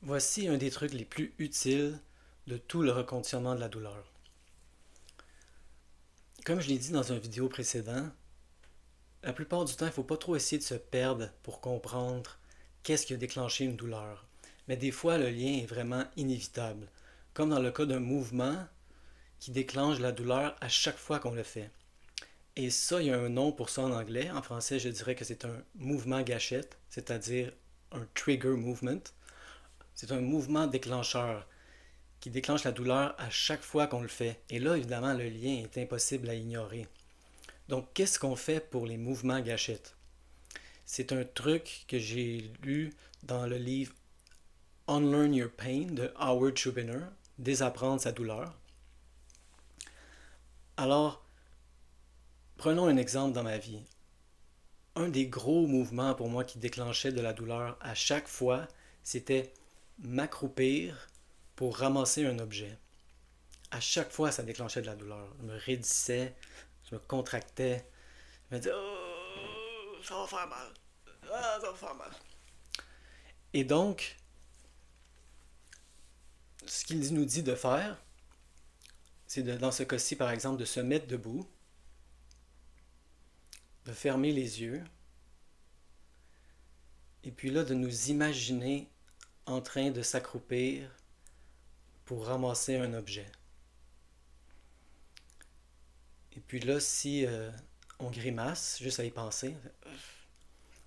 Voici un des trucs les plus utiles de tout le reconditionnement de la douleur. Comme je l'ai dit dans une vidéo précédente, la plupart du temps, il ne faut pas trop essayer de se perdre pour comprendre qu'est-ce qui a déclenché une douleur. Mais des fois, le lien est vraiment inévitable, comme dans le cas d'un mouvement qui déclenche la douleur à chaque fois qu'on le fait. Et ça, il y a un nom pour ça en anglais. En français, je dirais que c'est un mouvement gâchette, c'est-à-dire un trigger movement. C'est un mouvement déclencheur qui déclenche la douleur à chaque fois qu'on le fait. Et là, évidemment, le lien est impossible à ignorer. Donc, qu'est-ce qu'on fait pour les mouvements gâchettes? C'est un truc que j'ai lu dans le livre Unlearn Your Pain de Howard Schubiner, Désapprendre sa douleur. Alors, prenons un exemple dans ma vie. Un des gros mouvements pour moi qui déclenchait de la douleur à chaque fois, c'était m'accroupir pour ramasser un objet. À chaque fois, ça déclenchait de la douleur. Je me raidissais, je me contractais, je me disais, oh, ça va faire mal. Ah, ça va faire mal. Et donc, ce qu'il nous dit de faire, c'est dans ce cas-ci, par exemple, de se mettre debout, de fermer les yeux, et puis là, de nous imaginer en train de s'accroupir pour ramasser un objet. Et puis là, si on grimace, juste à y penser,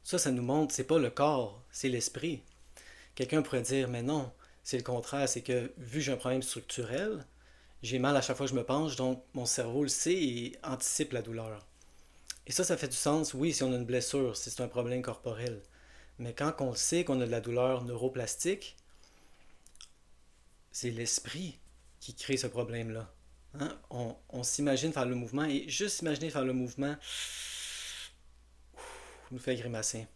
ça nous montre, c'est pas le corps, c'est l'esprit. Quelqu'un pourrait dire, mais non, c'est le contraire, c'est que vu que j'ai un problème structurel, j'ai mal à chaque fois que je me penche, donc mon cerveau le sait et anticipe la douleur. Et ça fait du sens, oui, si on a une blessure, si c'est un problème corporel. Mais quand on le sait qu'on a de la douleur neuroplastique, c'est l'esprit qui crée ce problème-là. Hein? On s'imagine faire le mouvement et juste imaginer faire le mouvement nous fait grimacer.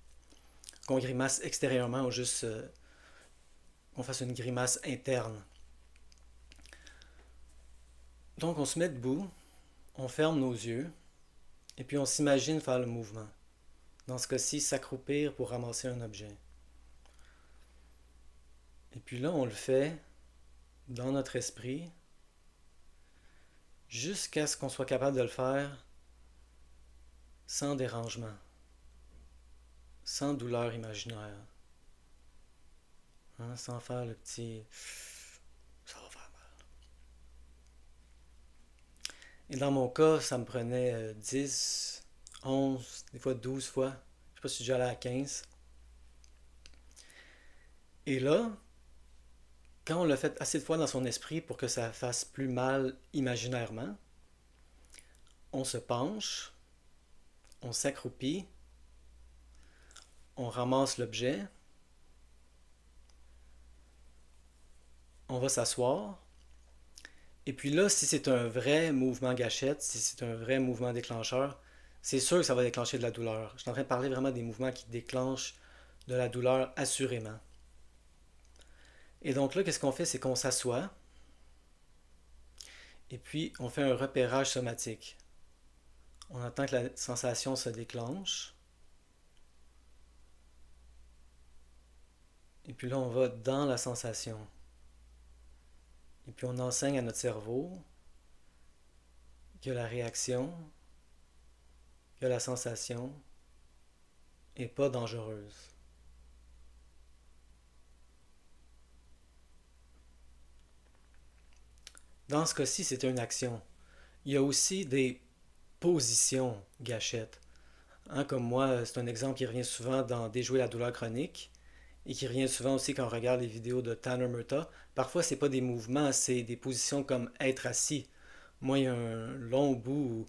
Qu'on grimace extérieurement ou juste qu'on fasse une grimace interne. Donc on se met debout, on ferme nos yeux et puis on s'imagine faire le mouvement. Dans ce cas-ci, s'accroupir pour ramasser un objet. Et puis là, on le fait dans notre esprit jusqu'à ce qu'on soit capable de le faire sans dérangement, sans douleur imaginaire, hein, sans faire le petit ça va faire mal. Et dans mon cas, ça me prenait 10, 11, des fois 12 fois. Je sais pas si j'allais à 15. Et là, quand on l'a fait assez de fois dans son esprit pour que ça fasse plus mal imaginairement, on se penche, on s'accroupit, on ramasse l'objet, on va s'asseoir, et puis là, si c'est un vrai mouvement gâchette, si c'est un vrai mouvement déclencheur, c'est sûr que ça va déclencher de la douleur. Je suis en train de parler vraiment des mouvements qui déclenchent de la douleur assurément. Et donc là, qu'est-ce qu'on fait? C'est qu'on s'assoit, et puis on fait un repérage somatique. On attend que la sensation se déclenche, et puis là, on va dans la sensation. Et puis on enseigne à notre cerveau que la réaction, que la sensation est pas dangereuse. Dans ce cas-ci, c'est une action. Il y a aussi des positions gâchettes. Hein, comme moi, c'est un exemple qui revient souvent dans Déjouer la douleur chronique et qui revient souvent aussi quand on regarde les vidéos de Tanner Murtaugh. Parfois, c'est pas des mouvements, c'est des positions comme être assis. Moi, il y a un long bout où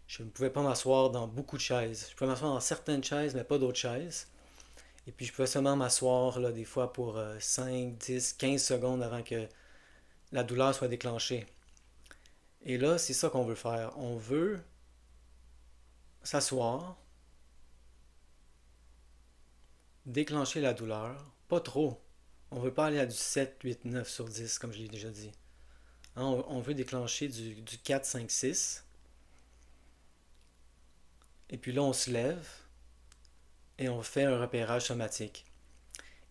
je ne pouvais pas m'asseoir dans beaucoup de chaises. Je pouvais m'asseoir dans certaines chaises, mais pas d'autres chaises. Et puis, je pouvais seulement m'asseoir là, des fois pour 5, 10, 15 secondes avant que la douleur soit déclenchée. Et là, c'est ça qu'on veut faire. On veut s'asseoir, déclencher la douleur, pas trop. On veut pas aller à du 7, 8, 9 sur 10, comme je l'ai déjà dit. Hein, on veut déclencher du 4, 5, 6. Et puis là, on se lève et on fait un repérage somatique.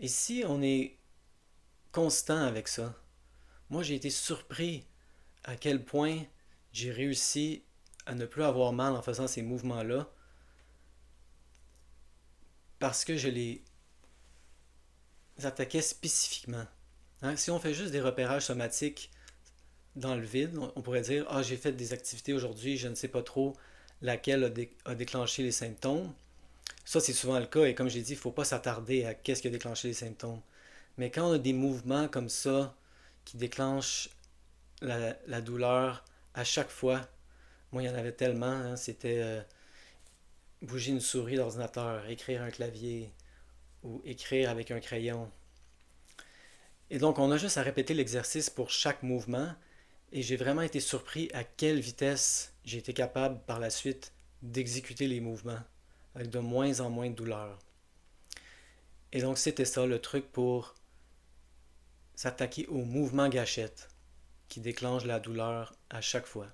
Et si on est constant avec ça. Moi, j'ai été surpris à quel point j'ai réussi à ne plus avoir mal en faisant ces mouvements-là parce que je les attaquais spécifiquement. Hein, si on fait juste des repérages somatiques dans le vide, on pourrait dire ah, j'ai fait des activités aujourd'hui, je ne sais pas trop laquelle a déclenché les symptômes. Ça, c'est souvent le cas, et comme j'ai dit, il ne faut pas s'attarder à qu'est-ce qui a déclenché les symptômes. Mais quand on a des mouvements comme ça qui déclenchent la douleur à chaque fois, moi, il y en avait tellement, hein, c'était bouger une souris d'ordinateur, écrire un clavier ou écrire avec un crayon. Et donc, on a juste à répéter l'exercice pour chaque mouvement, et j'ai vraiment été surpris à quelle vitesse j'ai été capable par la suite d'exécuter les mouvements avec de moins en moins de douleur. Et donc, c'était ça le truc pour s'attaquer au mouvement gâchette qui déclenche la douleur à chaque fois.